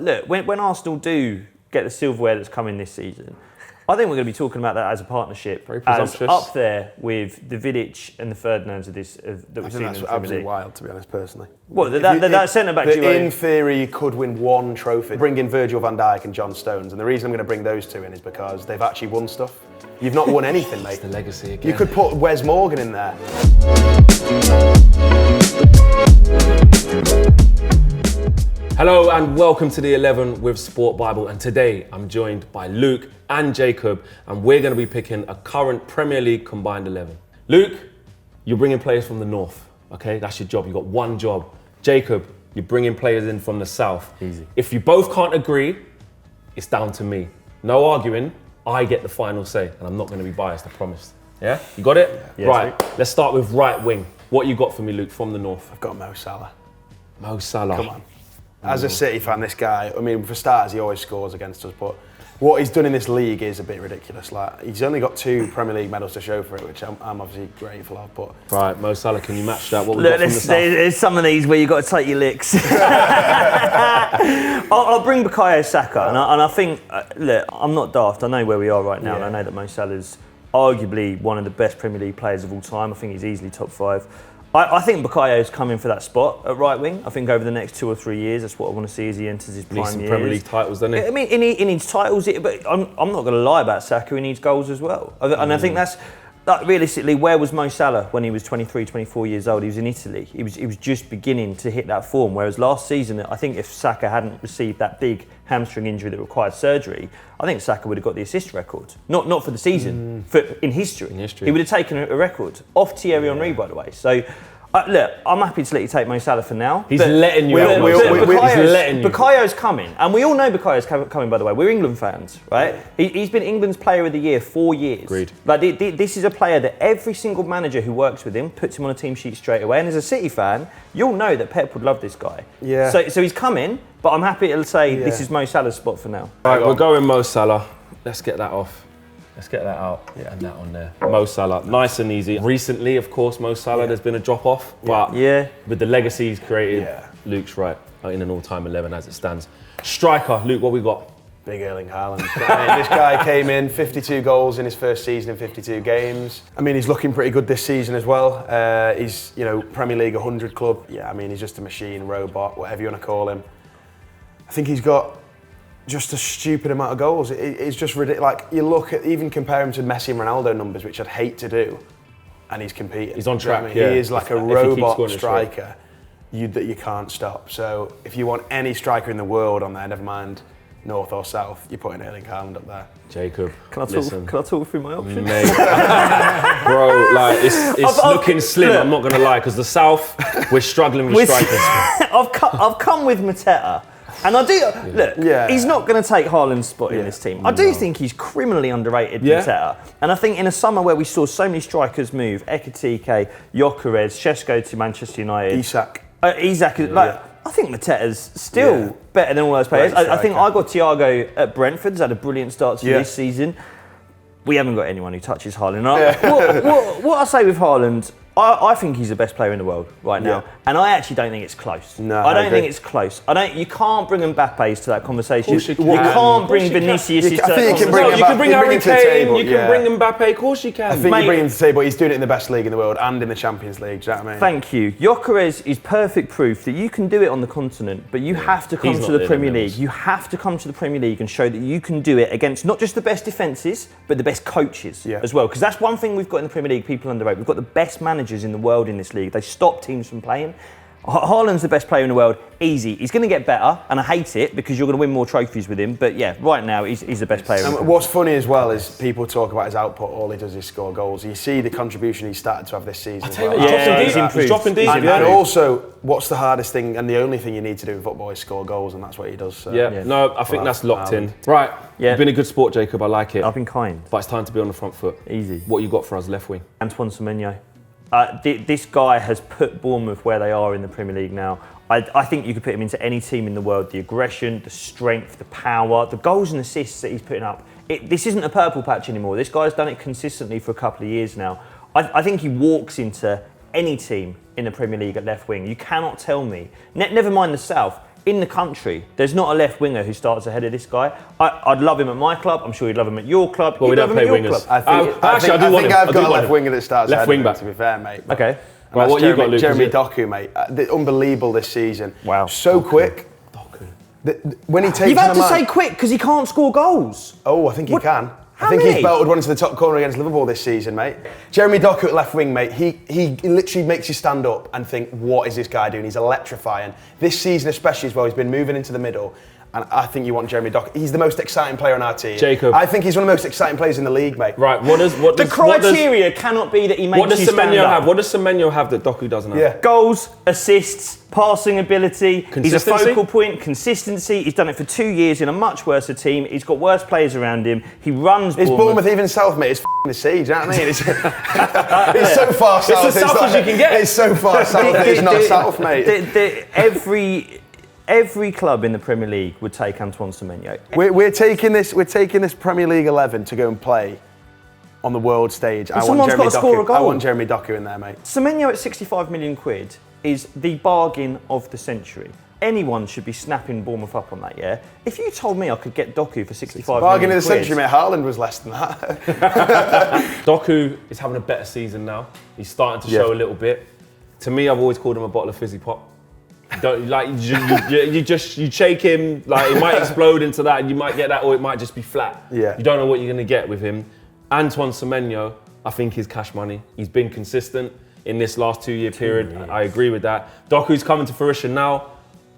look, when Arsenal do get the silverware that's coming this season, I think we're going to be talking about that as a partnership, very presumptuous, as up there with the Vidic and the Ferdinands of this that we've seen in the Premier League. That's absolutely wild, to be honest, personally. Well, that centre-back duo... In theory, you could win one trophy. Bring in Virgil van Dijk and John Stones, and the reason I'm going to bring those two in is because they've actually won stuff. You've not won anything, mate. It's the legacy again. You could put Wes Morgan in there. Hello and welcome to the 11 with SPORTbible, and today I'm joined by Luke and Jacob, and we're going to be picking a current Premier League combined 11. Luke, you're bringing players from the north, okay? That's your job. You've got one job. Jacob, you're bringing players in from the south. Easy. If you both can't agree, it's down to me. No arguing. I get the final say, and I'm not going to be biased, I promise. Yeah? You got it? Yeah, right. sweet. Let's start with right wing. What you got for me, Luke, from the north? I've got Mo Salah. Mo Salah. Come on. As a City fan, this guy, I mean, for starters, he always scores against us, but what he's done in this league is a bit ridiculous. Like, he's only got 2 Premier League medals to show for it, which I'm obviously grateful of. But right, Mo Salah, can you match that? What we Look, got from the south? there's some of these where you've got to take your licks. I'll bring Bukayo Saka, and I think, look, I'm not daft. I know where we are right now, and I know that Mo Salah's arguably one of the best Premier League players of all time. I think he's easily top 5. I think Bukayo's coming for that spot at right wing. I think over the next 2 or 3 years, that's what I want to see as he enters his prime years. Needs some Premier League titles, doesn't he? I mean, he needs titles, but I'm not going to lie about Saka. He needs goals as well. And I think that's, realistically, where was Mo Salah when he was 23, 24 years old? He was in Italy. He was just beginning to hit that form. Whereas last season, I think if Saka hadn't received that big hamstring injury that required surgery, I think Saka would have got the assist record. Not for the season, in history. He would have taken a record off Thierry Henry, by the way. So, look, I'm happy to let you take Mo Salah for now. He's letting you out. Bukayo's coming. And we all know Bukayo's coming, by the way. We're England fans, right? He's been England's Player of the Year 4 years. Agreed. Like, this is a player that every single manager who works with him puts him on a team sheet straight away. And as a City fan, you'll know that Pep would love this guy. Yeah. So he's coming, but I'm happy to say this is Mo Salah's spot for now. Right, we're going Mo Salah. Let's get that off. Let's get that out and that on there. Mo Salah, nice and easy. Recently, of course, Mo Salah, there's been a drop-off, but with the legacy he's created, Luke's right, in an all-time 11 as it stands. Striker, Luke, what we got? Big Erling Haaland. I mean, this guy came in, 52 goals in his first season in 52 games. I mean, he's looking pretty good this season as well. He's, Premier League 100 club. Yeah, I mean, he's just a machine, robot, whatever you want to call him. I think he's got just a stupid amount of goals. It's just ridiculous. Like, you look at, even compare him to Messi and Ronaldo numbers, which I'd hate to do, and he's competing. He's on track, He is like a robot striker that you can't stop. So if you want any striker in the world on there, never mind north or south, you're putting Erling Haaland up there. Jacob, Can I talk through my options? Mate. Bro, like, it's looking slim, I'm not going to lie, because the south, we're struggling with strikers. I've come with Mateta. And I do, he's not going to take Haaland's spot in this team. I do think he's criminally underrated, Mateta. And I think in a summer where we saw so many strikers move, Ekitike, Gyökeres, Šeško to Manchester United. Isak. I think Mateta's still better than all those players. I think I got Thiago at Brentford, has had a brilliant start to this season. We haven't got anyone who touches Haaland. What I say with Haaland, I think he's the best player in the world right now, and I actually don't think it's close. No, I don't think it's close. You can't bring Mbappe's to that conversation. You can't bring Vinicius to that conversation. You can bring Harry Kane, you can bring Mbappe, of course you can. I think you bring him to the table. He's doing it in the best league in the world and in the Champions League. Do you know what I mean? Thank you. Gyökeres is perfect proof that you can do it on the continent, but you have to come to the Premier League. You have to come to the Premier League and show that you can do it against not just the best defences, but the best coaches as well. Because that's one thing we've got in the Premier League, people underrate. We've got the best managers in the world in this league. They stop teams from playing. Haaland's the best player in the world, easy. He's going to get better, and I hate it because you're going to win more trophies with him. But yeah, right now he's the best player. And what's funny as well is people talk about his output. All he does is score goals. You see the contribution he's started to have this season. He's dropping deep. And also, what's the hardest thing and the only thing you need to do in football is score goals, and that's what he does. So. No, I think that's locked in. Right, you've been a good sport, Jacob. I like it. I've been kind. But it's time to be on the front foot. Easy. What you got for us, left wing? Antoine Semenyo. This guy has put Bournemouth where they are in the Premier League now. I think you could put him into any team in the world. The aggression, the strength, the power, the goals and assists that he's putting up. This isn't a purple patch anymore. This guy's done it consistently for a couple of years now. I think he walks into any team in the Premier League at left wing. You cannot tell me, never mind the South, in the country, there's not a left winger who starts ahead of this guy. I'd love him at my club. I'm sure you'd love him at your club. Well, we don't play wingers. I think I've got a left winger that starts left ahead wing of him, back. to be fair, mate. Okay. Well, what you got, Luke? Jeremy Doku, mate. Unbelievable this season. Wow. So quick. When he takes You've had on a to man- say quick because he can't score goals. Oh, I think he can. How I think many? he's belted one into the top corner against Liverpool this season, mate. Jeremy Doku at left wing, mate. He literally makes you stand up and think, what is this guy doing? He's electrifying. This season especially as well, he's been moving into the middle. And I think you want Jeremy Doku. He's the most exciting player on our team. Jacob. I think he's one of the most exciting players in the league, mate. Right, The criteria cannot be that he makes what does you stand Semenyo up. have? What does Semenyo have that Doku doesn't have? Yeah. Goals, assists, passing ability. He's a Consistency? focal point, consistency. He's done it for 2 years in a much worse team. He's got worse players around him. He runs Is Bournemouth. Bournemouth even south, mate? It's the sea, do you know what I mean? It's so far south. as south as you can get. It's so far south that it's not south, mate. Every club in the Premier League would take Antoine Semenyo. We're taking this Premier League 11 to go and play on the world stage. someone's got to score a goal. I want Jeremy Doku in there, mate. Semenyo at 65 million quid is the bargain of the century. Anyone should be snapping Bournemouth up on that, yeah? If you told me I could get Doku for 65 Bargain million of the quid, century, mate. Haaland was less than that. Doku is having a better season now. He's starting to show a little bit. To me, I've always called him a bottle of fizzy pop. Don't like you shake him, like it might explode into that, and you might get that, or it might just be flat. Yeah. You don't know what you're gonna get with him. Antoine Semenyo, I think is cash money. He's been consistent in this last 2 year period. I agree with that. Doku's coming to fruition now,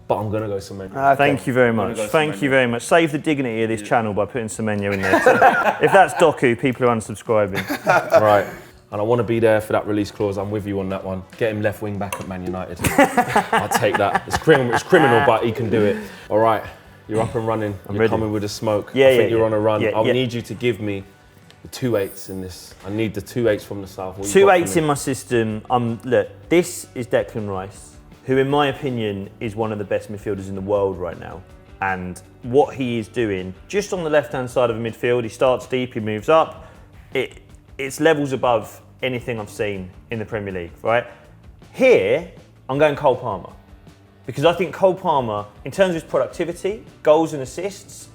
but I'm gonna go Semenyo. Okay. Thank you very much. Thank you very much. Save the dignity of this channel by putting Semenyo in there. So if that's Doku, people are unsubscribing. Right. And I want to be there for that release clause. I'm with you on that one. Get him left wing back at Man United. I'll take that. It's criminal, but he can do it. All right, you're up and running. You're ready. coming with the smoke. Yeah, I think yeah, you're on a run. yeah, I'll yeah. need you to give me the 2-8s in this. I need the 2-8s from the south. What you Two got for eights me? in my system. Look, this is Declan Rice, who in my opinion is one of the best midfielders in the world right now. And what he is doing, just on the left-hand side of the midfield, he starts deep, he moves up. It's levels above anything I've seen in the Premier League, right? Here, I'm going Cole Palmer. Because I think Cole Palmer, in terms of his productivity, goals and assists,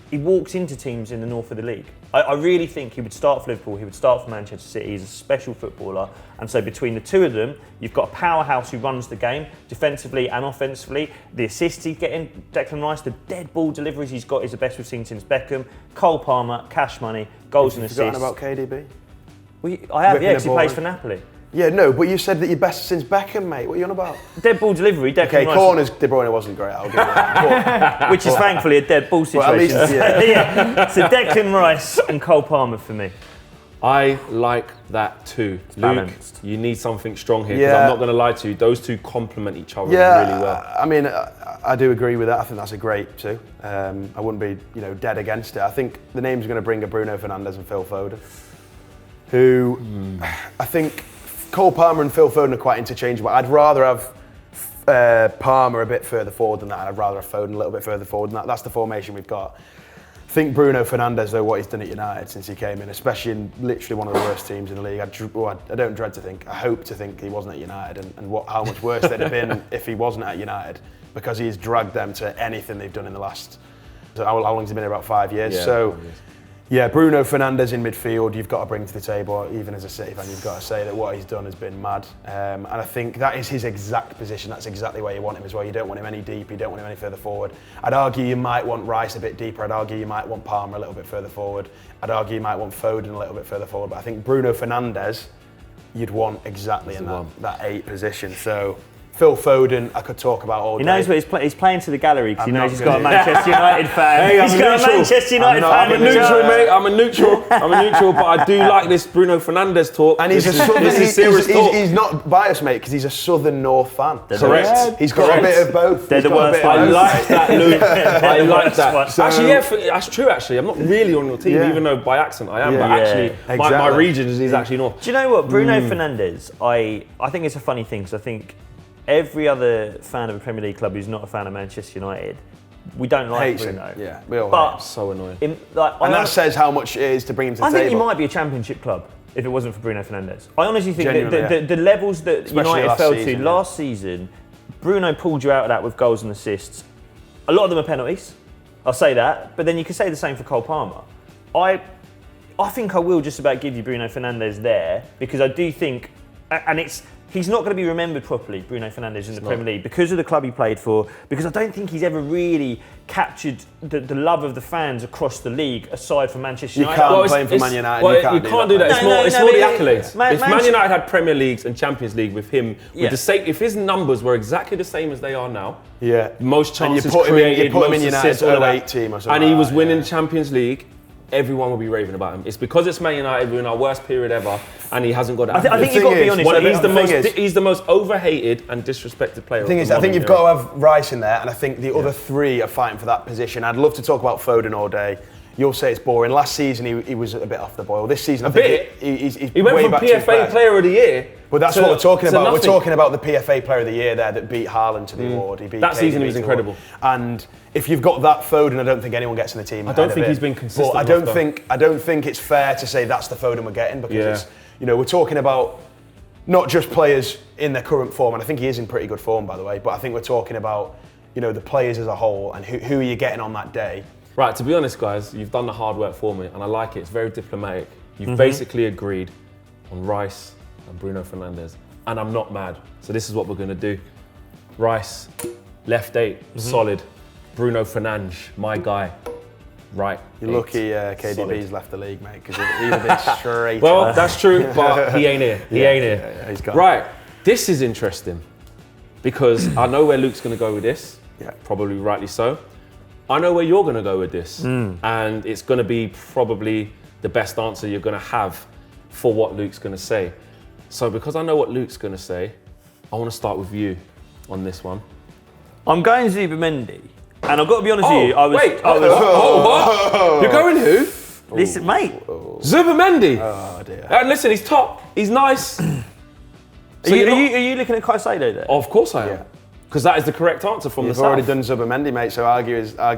he walks into teams in the north of the league. I really think he would start for Liverpool, he would start for Manchester City. He's a special footballer. And so between the two of them, you've got a powerhouse who runs the game, defensively and offensively. The assists he's getting, Declan Rice, the dead ball deliveries he's got is the best we've seen since Beckham. Cole Palmer, cash money, goals and You've forgotten assists. about KDB? Well, I have, Ripping yeah, because the he ball plays in. for Napoli. Yeah, no, but you said that you're best since Beckham, mate. What are you on about? Dead ball delivery, Declan Okay, Rice, corners, De Bruyne wasn't great. I'll give you that. which is thankfully a dead ball Well, at situation. least, yeah. Yeah. So Declan Rice and Cole Palmer for me. I like that too. Luke, balanced. you need something strong here, because Yeah. I'm not going to lie to you. Those two complement each other Yeah, really well. I mean, I do agree with that. I think that's a great two. I wouldn't be, dead against it. I think the name's going to bring a Bruno Fernandes and Phil Foden, who I think Cole Palmer and Phil Foden are quite interchangeable. I'd rather have Palmer a bit further forward than that. I'd rather have Foden a little bit further forward than that. That's the formation we've got. I think Bruno Fernandes, though, what he's done at United since he came in, especially in literally one of the worst teams in the league, I don't dread to think, I hope to think he wasn't at United and how much worse they'd have been if he wasn't at United, because he's dragged them to anything they've done in the last, how long has he been here? About 5 years? Yeah, So, 5 years. yeah, Bruno Fernandes in midfield, you've got to bring to the table, even as a City fan, you've got to say that what he's done has been mad. And I think that is his exact position. That's exactly where you want him as well. You don't want him any deep, you don't want him any further forward. I'd argue you might want Rice a bit deeper. I'd argue you might want Palmer a little bit further forward. I'd argue you might want Foden a little bit further forward. But I think Bruno Fernandes, you'd want exactly in that 8 position. So Phil Foden, I could talk about all day. He knows what he's playing to the gallery because he I'm knows not he's got a gonna- Manchester United fan. Hey, I'm He's got a neutral. Manchester United I'm fan. not- in the Neutral, chat. mate. I'm a neutral. I'm a neutral, but I do like this Bruno Fernandes talk. And he's a Southern, this is serious talk. he's not biased, mate, because he's a Southern North fan. Correct. He's got a bit of both. They're He's the got a worst bit of I ones. both. like that, Luke. I like that. worst Actually, yeah, that's true. Actually, I'm not really on your team, Yeah. even though by accent I am. Yeah. But actually, Yeah, my exactly. region is actually north. Do you know what? Bruno Fernandes, I think it's a funny thing because I think every other fan of a Premier League club who's not a fan of Manchester United, we don't like Hates him. Bruno. Yeah, we all hate But him. So annoying. And that says how much it is to bring him to the I think he table. might be a championship club if it wasn't for Bruno Fernandes. I honestly think that Genuinely, the levels that Especially United last fell season, to yeah. last season, Bruno pulled you out of that with goals and assists. A lot of them are penalties. I'll say that. But then you can say the same for Cole Palmer. I think I will just about give you Bruno Fernandes there because I do think, and he's not going to be remembered properly, Bruno Fernandes, in the Premier League because of the club he played for, because I don't think he's ever really captured the love of the fans across the league, aside from Manchester United. You can't play for Man United. Well, you can't do that. It's more the accolades. If Man Man United had Premier Leagues and Champions League with him, with the same, if his numbers were exactly the same as they are now, most chances created, put him most in assists, United's all of 08 that, team or something and he was like that, winning Champions League, everyone will be raving about him. It's because it's Man United, we're in our worst period ever, and he hasn't got that. I think you've got to be honest. He's the most overhated and disrespected player. The thing is, I think you've got to have Rice in there, and I think the other three are fighting for that position. I'd love to talk about Foden all day. You'll say it's boring. Last season, he was a bit off the boil. This season, I think he went from PFA Player of the Year. But that's what we're talking about. We're talking about the PFA Player of the Year there that beat Haaland to the award. He beat that season. He was incredible. And if you've got that Foden, I don't think anyone gets in the team. I don't think he's been consistent. But I don't think it's fair to say that's the Foden we're getting because it's, we're talking about not just players in their current form, and I think he is in pretty good form, by the way. But I think we're talking about the players as a whole and who are you getting on that day. Right, to be honest, guys, you've done the hard work for me, and I like it. It's very diplomatic. You've basically agreed on Rice and Bruno Fernandes, and I'm not mad. So this is what we're going to do. Rice, left 8, solid. Bruno Fernandes, my guy, right. You're lucky KDB's left the league, mate, because he's a bit straight. Well, that's true, but he ain't here. He ain't here. Yeah, he's gone. Right, this is interesting because I know where Luke's going to go with this. Yeah. Probably rightly so. I know where you're going to go with this, and it's going to be probably the best answer you're going to have for what Luke's going to say. So because I know what Luke's going to say, I want to start with you on this one. I'm going Zubimendi, and I've got to be honest with you. What? You're going who? Listen, mate. Zubimendi. Oh dear. And listen, he's top. He's nice. Are you looking at Caicedo there? Of course I am. Because that is the correct answer from the You've south. already done Zubimendi, mate, so argue is I'm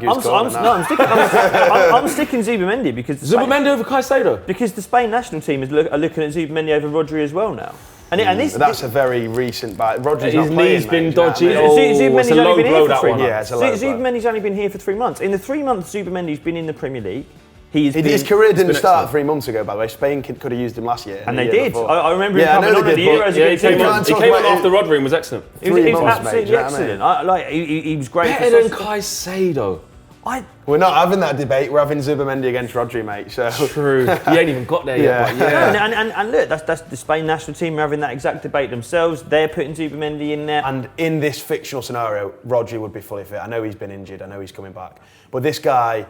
sticking Zubimendi because Zubimendi over Caicedo? Because the Spain national team are looking at Zubimendi over Rodri as well now. And that's a very recent buy. Rodri's his not playing, knee's been mate, dodgy. Zubimendi's only been here for 3 months. Yeah, it's a low blow. Zubimendi's only been here for 3 months. In the 3 months Zubimendi's been in the Premier League, his career didn't start 3 months ago, by the way. Spain could have used him last year. And they did. I remember him coming on at the Euros. He came on after Rodri and was excellent. He was absolutely excellent. He was great. Better than Caicedo. We're not having that debate. We're having Zubimendi against Rodri, mate. So true. He ain't even got there yet. And look, that's the Spain national team are having that exact debate themselves. They're putting Zubimendi in there. And in this fictional scenario, Rodri would be fully fit. I know he's been injured. I know he's coming back. But this guy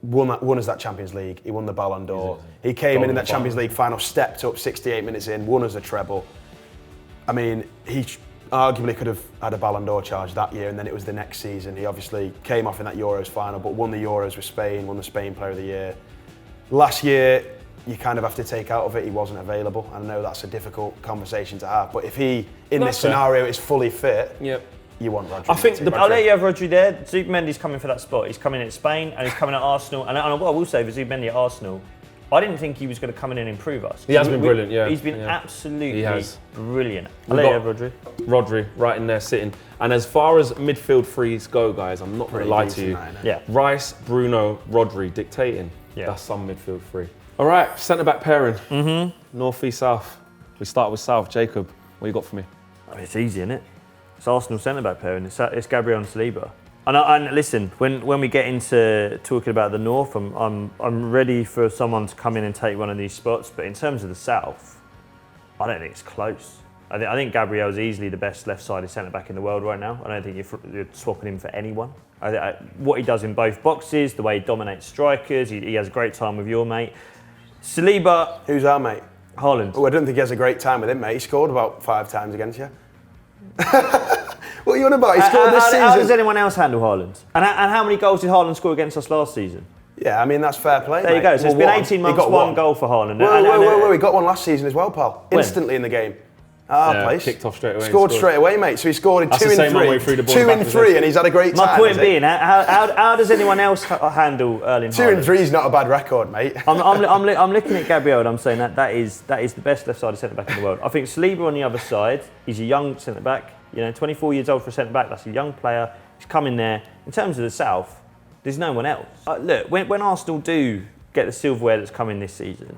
won us that Champions League. He won the Ballon d'Or. He came in that Champions League final, stepped up 68 minutes in, won us a treble. I mean, he arguably could have had a Ballon d'Or charge that year, and then it was the next season. He obviously came off in that Euros final, but won the Euros with Spain, won the Spain Player of the Year. Last year, you kind of have to take out of it, he wasn't available. I know that's a difficult conversation to have, but if he, in this scenario, is fully fit, you want Rodri. I think I'll let you have Rodri there. Zubimendi's coming for that spot. He's coming at Spain and he's coming at Arsenal. And what I will say for Zubimendi at Arsenal, I didn't think he was going to come in and improve us. He has been brilliant, yeah. He's been absolutely brilliant. I'll let you have Rodri. Rodri, right in there sitting. And as far as midfield threes go, guys, I'm not going to lie to you. Rice, Bruno, Rodri dictating. That's some midfield three. All right, centre-back pairing. North, east, south. We start with south. Jacob, what you got for me? It's easy, isn't it? It's Arsenal centre-back pairing. It's Gabriel and Saliba. And listen, when we get into talking about the north, I'm ready for someone to come in and take one of these spots. But in terms of the south, I don't think it's close. I think Gabriel's easily the best left-sided centre-back in the world right now. I don't think you're swapping him for anyone. What he does in both boxes, the way he dominates strikers, he has a great time with your mate. Saliba. Who's our mate? Haaland. Oh, I don't think he has a great time with him, mate. He scored about 5 times against you. What are you on about? He scored this season. How does anyone else handle Haaland? And how many goals did Haaland score against us last season? Yeah, I mean, that's fair play, There you go. So it's been 18 months, one goal for Haaland. Whoa, he got one last season as well, pal. Instantly in the game. Place. Kicked off straight away. Scored straight away, mate. So he scored in 2 in 3. 2 in 3, and he's had a great time. My point being, how does anyone else handle Erling Haaland? 2 in 3 is not a bad record, mate. I'm looking at Gabriel and I'm saying that is the best left-sided centre-back in the world. I think Saliba on the other side, he's a young centre-back. 24 years old for a centre-back. That's a young player. He's come in there. in terms of the South, there's no one else. Look, when Arsenal do get the silverware that's coming this season,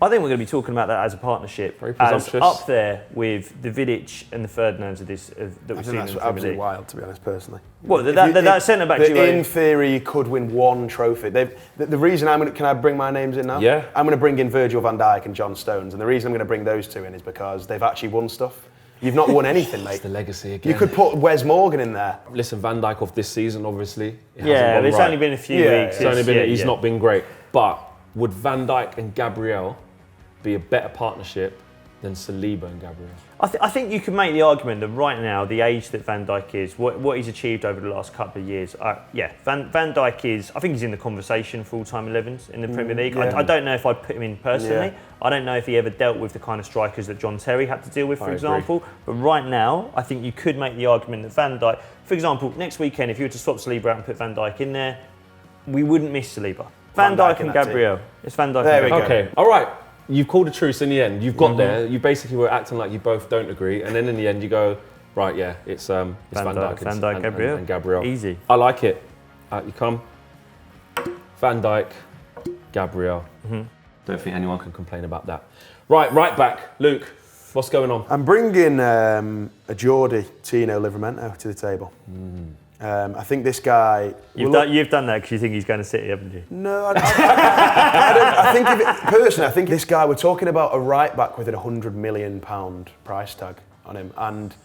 I think we're going to be talking about that as a partnership, Very as presumptuous. up there with the Vidic and the Ferdinands that we've seen in the That's Premier absolutely League. wild, to be honest, personally. Well, that centre-back duo. In theory, you could win one trophy. The reason can I bring my names in now? Yeah. I'm going to bring in Virgil van Dijk and John Stones, and the reason I'm going to bring those two in is because they've actually won stuff. You've not won anything, mate. It's the legacy again. You could put Wes Morgan in there. Listen, Van Dijk off this season, obviously. Yeah, there's only been a few weeks. It's only been, he's not been great. But would Van Dijk and Gabriel be a better partnership than Saliba and Gabriel? I think you can make the argument that right now, the age that Van Dijk is, what he's achieved over the last couple of years, Van Dijk is, I think he's in the conversation for all-time 11s in the Premier League. Yeah. I don't know if I'd put him in personally. Yeah. I don't know if he ever dealt with the kind of strikers that John Terry had to deal with, for I example. But right now, I think you could make the argument that Van Dijk, for example, next weekend, if you were to swap Saliba out and put Van Dijk in there, we wouldn't miss Saliba. Van Dijk and Gabriel. It's Van Dijk There and we go. Gabriel. Okay, all right. You've called a truce in the end. You've got there. You basically were acting like you both don't agree, and then in the end you go, right, yeah, it's Van Dijk and Gabriel. Easy. I like it. Out you come. Van Dijk, Gabriel. Don't think anyone can complain about that. Right back. Luke, what's going on? I'm bringing a Geordie, Tino Livramento, to the table. I think this guy... You've done that because you think he's going to City, haven't you? No, I think personally, I think this guy, we're talking about a right back with a £100 million price tag on him, and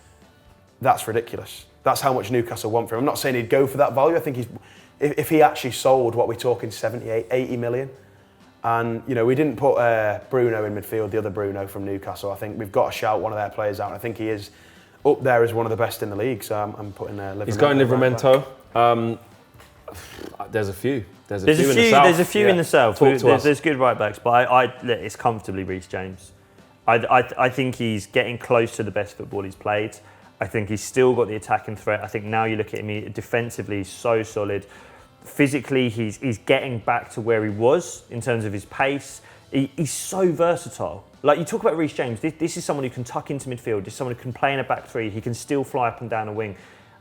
that's ridiculous. That's how much Newcastle want for him. I'm not saying he'd go for that value. I think if he actually sold, what we're talking, 78, 80 million. And, you know, we didn't put Bruno in midfield, the other Bruno from Newcastle. I think we've got to shout one of their players out. I think he is up there as one of the best in the league, so I'm putting Livramento. He's going Livramento. There's a few. There's a few in the South. There's a few in the South. Talk to us. There's good right backs, but it's comfortably Reece James. I think he's getting close to the best football he's played. I think he's still got the attacking threat. I think now you look at him, defensively, he's so solid. Physically, he's getting back to where he was in terms of his pace. He's so versatile. Like, you talk about Reece James, this is someone who can tuck into midfield, this is someone who can play in a back three, he can still fly up and down a wing.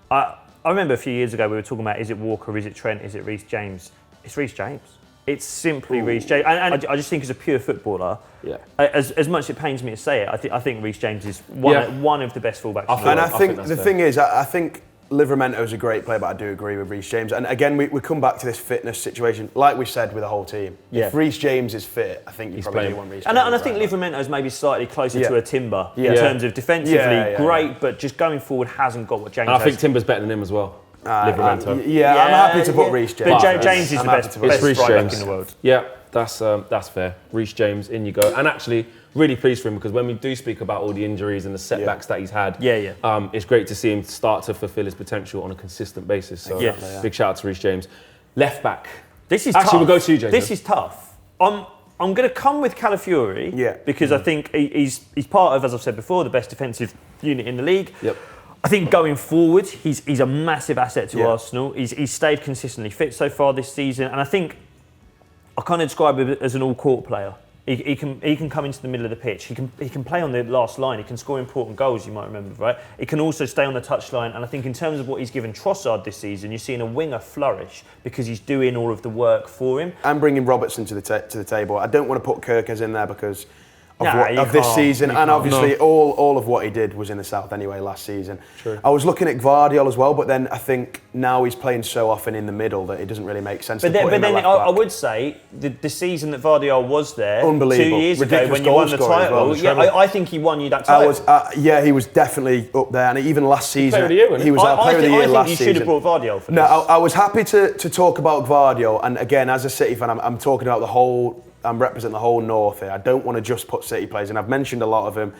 I remember a few years ago we were talking about, is it Walker, is it Trent, is it Reece James? It's Reece James. It's simply Reece James. And I just think as a pure footballer, as much as it pains me to say it, I think Reece James is one of the best fullbacks. And I think the thing is, I think Livramento's a great player, but I do agree with Reece James. And again, we come back to this fitness situation, like we said with the whole team. Yeah. If Reece James is fit, I think you probably do want Reece James. And I think Livramento's maybe slightly closer to a Timber in Yeah. terms of defensively, great, yeah. but just going forward hasn't got what James And I has. think Timber's better than him as well. Livramento. I'm happy to put Reece James. But James is the best Reece right James back in the world. Yeah, that's fair. Reece James, in you go. And actually, really pleased for him, because when we do speak about all the injuries and the setbacks that he's had, it's great to see him start to fulfil his potential on a consistent basis. So big shout out to Reece James. Left back. This is actually tough. we'll go to you, Jacob. This is tough. I'm going to come with Calafiori because I think he's part of, as I've said before, the best defensive unit in the league. Yep. I think going forward, he's a massive asset to Arsenal. He's stayed consistently fit so far this season, and I think I kind of describe him as an all-court player. He can come into the middle of the pitch. He can play on the last line. He can score important goals. You might remember, right? He can also stay on the touchline. And I think in terms of what he's given Trossard this season, you're seeing a winger flourish because he's doing all of the work for him. I'm bringing Robertson to the table. I don't want to put Kirkers in there because of this season, and obviously all of what he did was in the South anyway last season. True. I was looking at Gvardiol as well, but then I think now he's playing so often in the middle that it doesn't really make sense to put him at left back. I would say the season that Gvardiol was there 2 years ago when you won the title, I think he won you that title. He was definitely up there, and even last season he was our player of the year last season. I think you should have brought Gvardiol for this. No, I was happy to talk about Gvardiol, and again, as a City fan, I'm talking about I'm representing the whole North here. I don't want to just put City players in. I've mentioned a lot of them.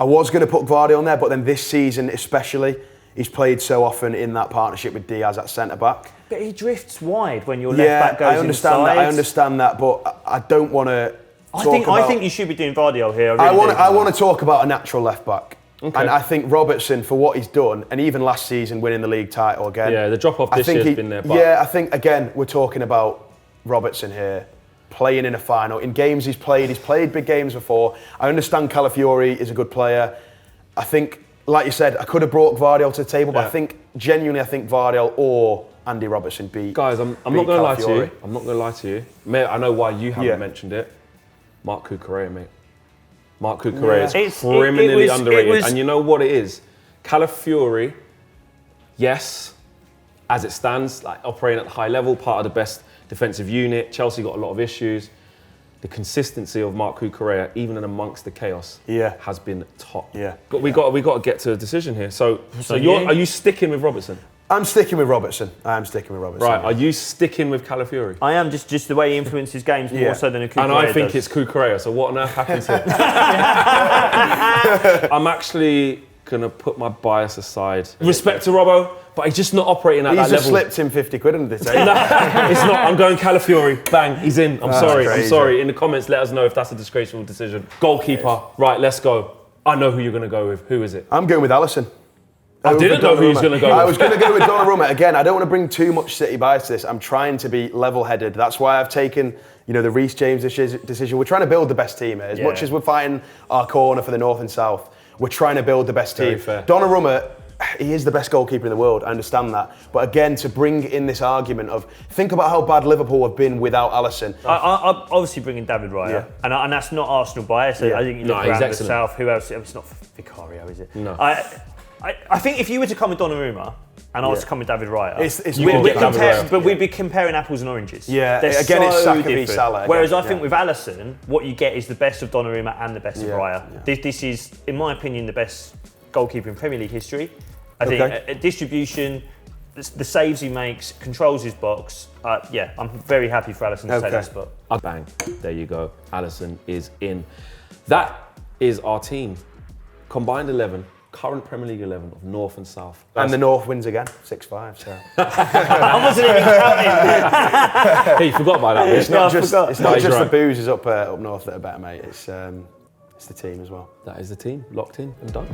I was going to put Gvardiol in there, but then this season especially, he's played so often in that partnership with Diaz at centre-back. But he drifts wide when your left-back goes inside. I understand that, but I don't want to I think you should be doing Gvardiol here. I want to talk about a natural left-back. Okay. And I think Robertson, for what he's done, and even last season winning the league title again. Yeah, the drop-off this year has been there. But I think, again, we're talking about Robertson here. Playing in a final, in games he's played big games before. I understand Calafiori is a good player. I think, like you said, I could have brought Gvardiol to the table, but I think Gvardiol or Andy Robertson beat. Guys, I'm not going to lie to you. I'm not going to lie to you. Mate, I know why you haven't mentioned it. Marc Cucurella, mate. Marc Cucurella is criminally underrated. And you know what it is? Calafiori, yes, as it stands, like operating at the high level, part of the best defensive unit. Chelsea got a lot of issues. The consistency of Marc Cucurella, even in amongst the chaos, has been top. Yeah. But we got to get to a decision here. So are you sticking with Robertson? I'm sticking with Robertson. I'm sticking with Robertson. Right. Are you sticking with Calafiori? I am, just the way he influences games more so than a Cucurella. And I think it's Cucurella. So what on earth happens here? I'm actually gonna put my bias aside. Respect to Robbo, but he's just not operating at that level. He's just slipped him 50 quid under the table. No, it's not. I'm going Calafiori. Bang, he's in. I'm sorry. In the comments, let us know if that's a disgraceful decision. Goalkeeper. Right, let's go. I know who you're gonna go with. Who is it? I'm going with Alisson. I didn't know who he was going to go with. I was going to go with Donnarumma. Again, I don't want to bring too much City bias to this. I'm trying to be level-headed. That's why I've taken, the Reece James decision. We're trying to build the best team here. As much as we're fighting our corner for the North and South, we're trying to build the best team. Fair. Donnarumma, he is the best goalkeeper in the world. I understand that. But again, to bring in this argument of, think about how bad Liverpool have been without Alisson. I'm obviously bringing David Raya. And that's not Arsenal bias. I think you look around the South, who else? It's not Vicario, is it? No. I think if you were to come with Donnarumma and I was to come with David Raya, we'd be comparing apples and oranges. Yeah, They're again, it's Saka v different. Salah. Whereas I think with Alisson, what you get is the best of Donnarumma and the best of Raya. This is, in my opinion, the best goalkeeper in Premier League history. I think distribution, the saves he makes, controls his box. I'm very happy for Alisson to take that spot. Bang, there you go. Alisson is in. That is our team. Combined 11. Current Premier League 11 of North and South. And the North wins again, 6-5. So. I wasn't even counting. Hey, you forgot about that. It's not just the boozers up north that are better, mate. It's the team as well. That is the team, locked in and done.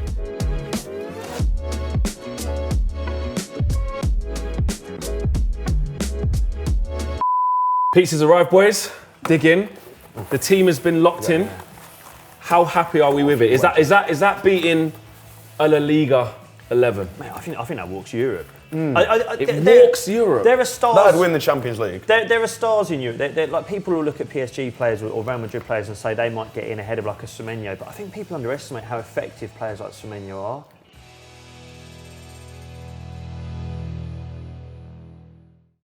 Pizza's arrived, boys. Dig in. The team has been locked in. How happy are we with it? Is that beating a La Liga 11? Mate, I think that walks Europe. It walks Europe. There are stars. That'd win the Champions League. There are stars in Europe. They're like people who look at PSG players or Real Madrid players and say they might get in ahead of like a Semenyo. But I think people underestimate how effective players like Semenyo are.